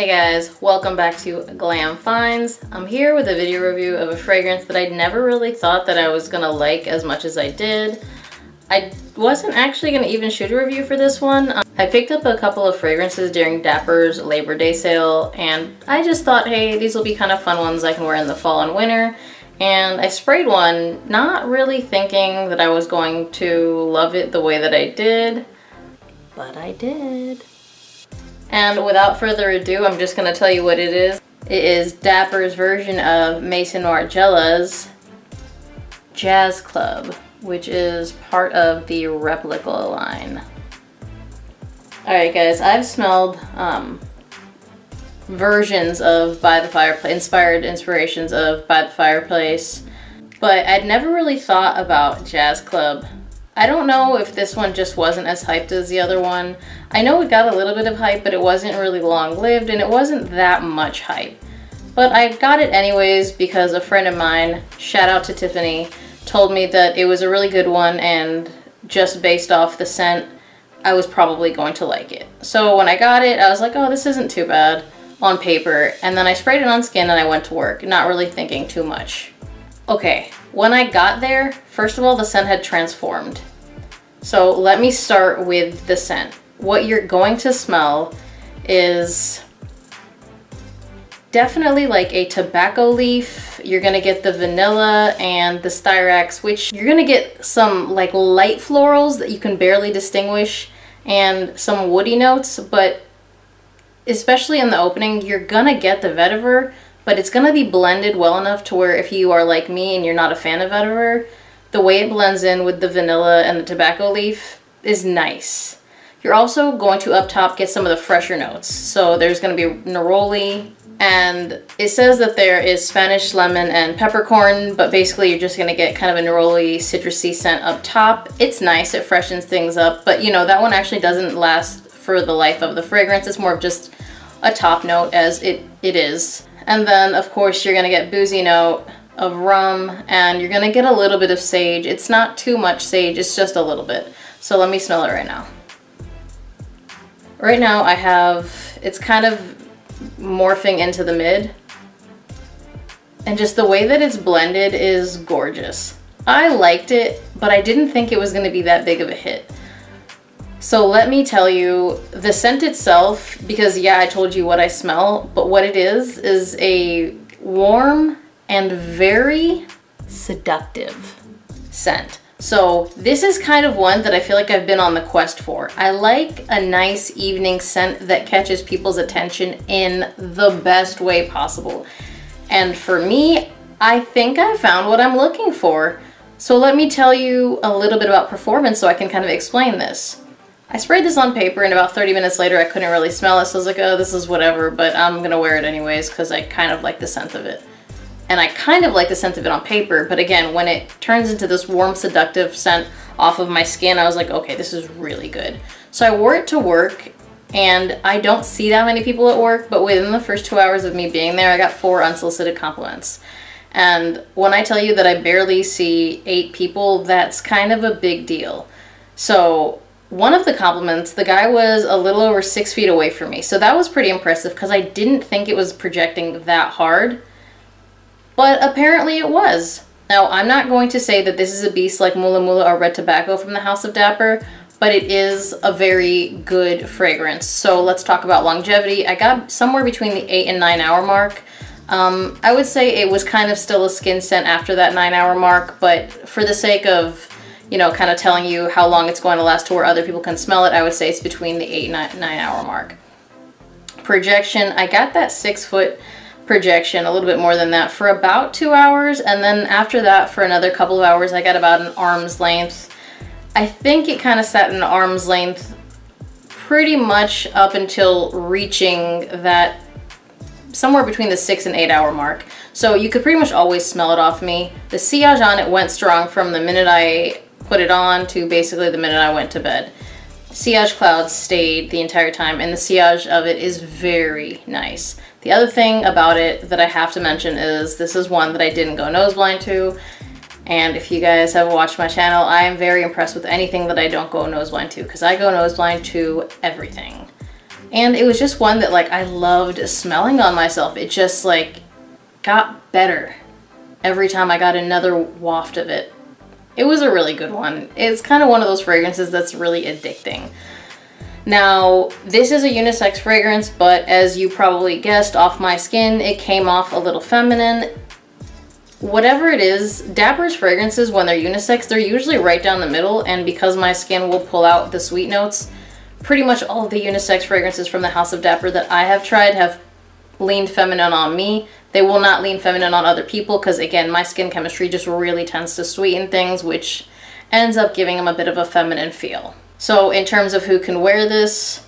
Hey guys, welcome back to Glam Finds. I'm here with a video review of a fragrance that I never really thought that I was gonna like as much as I did. I wasn't actually gonna even shoot a review for this one. I picked up a couple of fragrances during Dapper's Labor Day sale and I just thought, hey, these will be kind of fun ones I can wear in the fall and winter. And I sprayed one, not really thinking that I was going to love it the way that I did, but I did. And without further ado, I'm just gonna tell you what it is. It is Dapper's version of Maison Margiela's Jazz Club, which is part of the Replica line. Alright guys, I've smelled versions of By the Fireplace, inspirations of By the Fireplace, but I'd never really thought about Jazz Club. I don't know if this one just wasn't as hyped as the other one. I know it got a little bit of hype, but it wasn't really long-lived and it wasn't that much hype. But I got it anyways because a friend of mine, shout out to Tiffany, told me that it was a really good one and just based off the scent, I was probably going to like it. So when I got it, I was like, oh, this isn't too bad on paper. And then I sprayed it on skin and I went to work, not really thinking too much. Okay, when I got there, first of all, the scent had transformed. So let me start with the scent. What you're going to smell is definitely like a tobacco leaf. You're gonna get the vanilla and the styrax, which you're gonna get some like light florals that you can barely distinguish and some woody notes, but especially in the opening, you're gonna get the vetiver, but it's gonna be blended well enough to where if you are like me and you're not a fan of vetiver, the way it blends in with the vanilla and the tobacco leaf is nice. You're also going to up top get some of the fresher notes. So there's gonna be neroli, and it says that there is Spanish lemon and peppercorn, but basically you're just gonna get kind of a neroli citrusy scent up top. It's nice, it freshens things up, but you know, that one actually doesn't last for the life of the fragrance. It's more of just a top note as it is. And then of course you're gonna get boozy note of rum, and you're gonna get a little bit of sage. It's not too much sage, it's just a little bit. So let me smell it right now. Right now I have, it's kind of morphing into the mid, and just the way that it's blended is gorgeous. I liked it, but I didn't think it was gonna be that big of a hit. So let me tell you, the scent itself, because yeah, I told you what I smell, but what it is a warm and very seductive scent. So this is kind of one that I feel like I've been on the quest for. I like a nice evening scent that catches people's attention in the best way possible. And for me, I think I found what I'm looking for. So let me tell you a little bit about performance so I can kind of explain this. I sprayed this on paper and about 30 minutes later I couldn't really smell it, so I was like, oh, this is whatever, but I'm gonna wear it anyways because I kind of like the scent of it. And I kind of like the scent of it on paper, but again, when it turns into this warm, seductive scent off of my skin, I was like, okay, this is really good. So I wore it to work, and I don't see that many people at work, but within the first 2 hours of me being there, I got 4 unsolicited compliments. And when I tell you that I barely see 8 people, that's kind of a big deal. So one of the compliments, the guy was a little over 6 feet away from me. So that was pretty impressive because I didn't think it was projecting that hard. But apparently it was. Now, I'm not going to say that this is a beast like Mula Mula or Red Tobacco from the House of Dapper, but it is a very good fragrance. So let's talk about longevity. I got somewhere between the 8 and 9 hour mark. I would say it was kind of still a skin scent after that 9 hour mark, but for the sake of, you know, kind of telling you how long it's going to last to where other people can smell it, I would say it's between the 8 and 9 hour mark. Projection, I got that 6 foot projection, a little bit more than that, for about 2 hours, and then after that for another couple of hours I got about an arm's length. I think it kind of sat an arm's length pretty much up until reaching that somewhere between the 6 and 8 hour mark. So you could pretty much always smell it off me. The sillage on it went strong from the minute I put it on to basically the minute I went to bed. Sillage clouds stayed the entire time, and the sillage of it is very nice. The other thing about it that I have to mention is this is one that I didn't go nose blind to, and if you guys have watched my channel, I am very impressed with anything that I don't go nose blind to, because I go nose blind to everything. And it was just one that like I loved smelling on myself. It just like got better every time I got another waft of it. It was a really good one. It's kind of one of those fragrances that's really addicting. Now, this is a unisex fragrance, but as you probably guessed off my skin, it came off a little feminine. Whatever it is, Dapper's fragrances, when they're unisex, they're usually right down the middle, and because my skin will pull out the sweet notes, pretty much all of the unisex fragrances from the House of Dapper that I have tried have leaned feminine on me. They will not lean feminine on other people because, again, my skin chemistry just really tends to sweeten things, which ends up giving them a bit of a feminine feel. So in terms of who can wear this,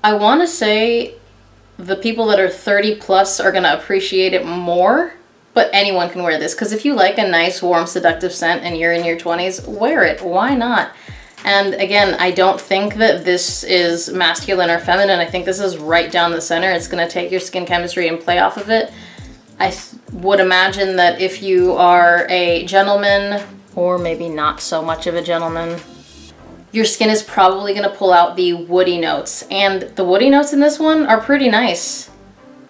I want to say the people that are 30 plus are going to appreciate it more, but anyone can wear this because if you like a nice, warm, seductive scent and you're in your 20s, wear it. Why not? And again, I don't think that this is masculine or feminine. I think this is right down the center. It's going to take your skin chemistry and play off of it. I would imagine that if you are a gentleman, or maybe not so much of a gentleman, your skin is probably going to pull out the woody notes. And the woody notes in this one are pretty nice.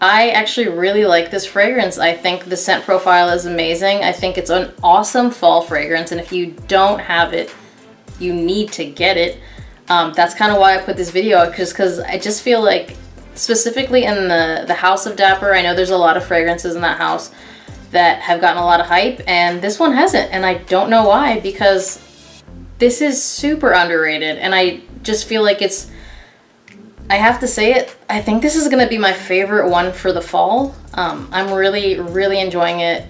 I actually really like this fragrance. I think the scent profile is amazing. I think it's an awesome fall fragrance. And if you don't have it, you need to get it. That's kind of why I put this video out, because I just feel like specifically in the House of Dapper, I know there's a lot of fragrances in that house that have gotten a lot of hype, and this one hasn't, and I don't know why, because this is super underrated, and I just feel like it's, I have to say it, I think this is gonna be my favorite one for the fall. I'm really, really enjoying it.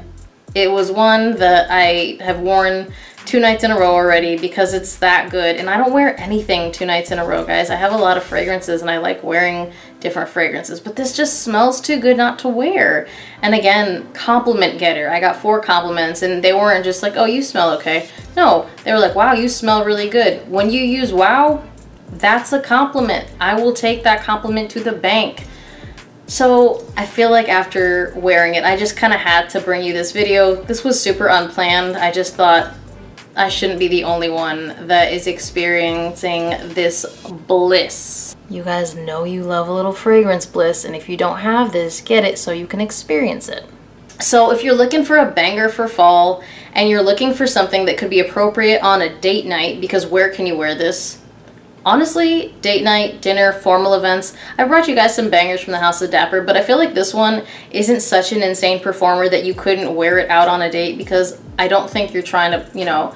It was one that I have worn 2 nights in a row already because it's that good. And I don't wear anything 2 nights in a row, guys. I have a lot of fragrances and I like wearing different fragrances, but this just smells too good not to wear. And again, compliment getter. I got 4 compliments and they weren't just like, oh, you smell okay. No, they were like, wow, you smell really good. When you use wow, that's a compliment. I will take that compliment to the bank. So I feel like after wearing it, I just kind of had to bring you this video. This was super unplanned. I just thought I shouldn't be the only one that is experiencing this bliss. You guys know you love a little fragrance bliss, and if you don't have this, get it so you can experience it. So if you're looking for a banger for fall, and you're looking for something that could be appropriate on a date night, because where can you wear this? Honestly, date night, dinner, formal events. I brought you guys some bangers from the House of Dapper, but I feel like this one isn't such an insane performer that you couldn't wear it out on a date, because I don't think you're trying to, you know,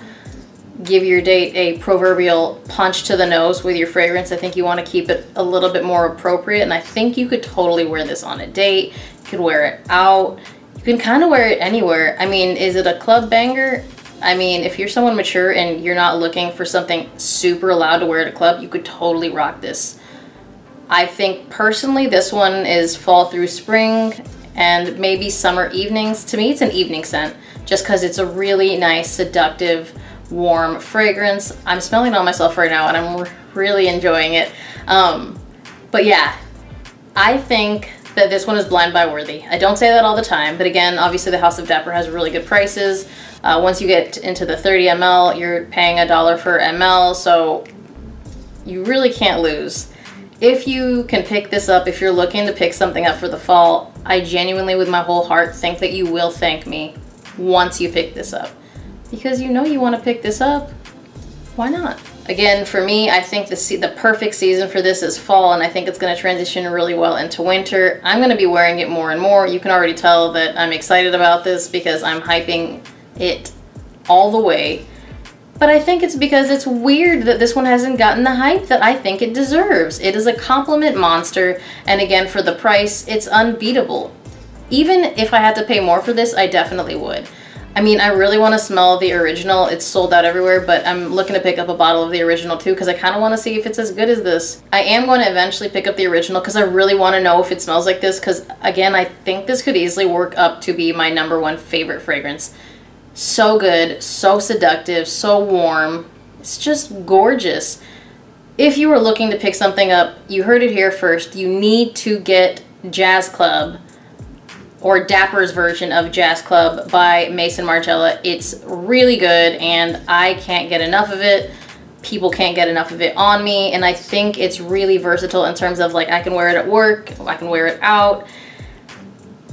give your date a proverbial punch to the nose with your fragrance. I think you want to keep it a little bit more appropriate, and I think you could totally wear this on a date. You could wear it out. You can kind of wear it anywhere. I mean, is it a club banger? I mean, if you're someone mature and you're not looking for something super loud to wear at a club, you could totally rock this. I think personally this one is fall through spring and maybe summer evenings. To me, it's an evening scent just because it's a really nice, seductive, warm fragrance. I'm smelling it on myself right now and I'm really enjoying it. But yeah, I think that this one is blind buy worthy. I don't say that all the time, but again, obviously the House of Dapper has really good prices. Once you get into the 30 ml, you're paying $1 for ml, so you really can't lose. If you can pick this up, if you're looking to pick something up for the fall, I genuinely, with my whole heart, think that you will thank me once you pick this up. Because you know you want to pick this up. Why not? Again, for me, I think the perfect season for this is fall, and I think it's going to transition really well into winter. I'm going to be wearing it more and more. You can already tell that I'm excited about this because I'm hyping it all the way. But I think it's because it's weird that this one hasn't gotten the hype that I think it deserves. It is a compliment monster, and again, for the price, it's unbeatable. Even if I had to pay more for this, I definitely would. I mean, I really want to smell the original. It's sold out everywhere, but I'm looking to pick up a bottle of the original too because I kind of want to see if it's as good as this. I am going to eventually pick up the original because I really want to know if it smells like this because, again, I think this could easily work up to be my #1 favorite fragrance. So good, so seductive, so warm. It's just gorgeous. If you were looking to pick something up, you heard it here first. You need to get Jazz Club, or Dapper's version of Jazz Club by Maison Margiela. It's really good and I can't get enough of it. people can't get enough of it on me, and I think it's really versatile in terms of like I can wear it at work, I can wear it out,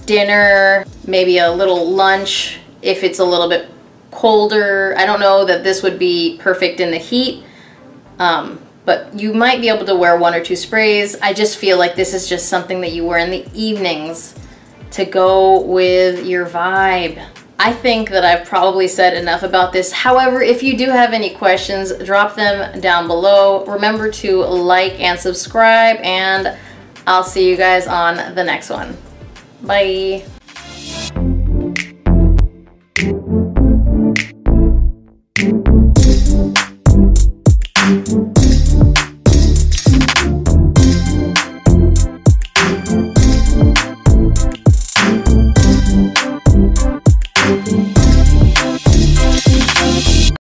dinner, maybe a little lunch if it's a little bit colder. I don't know that this would be perfect in the heat, but you might be able to wear 1 or 2 sprays. I just feel like this is just something that you wear in the evenings to go with your vibe. I think that I've probably said enough about this. However, if you do have any questions, drop them down below. Remember to like and subscribe, and I'll see you guys on the next one. Bye.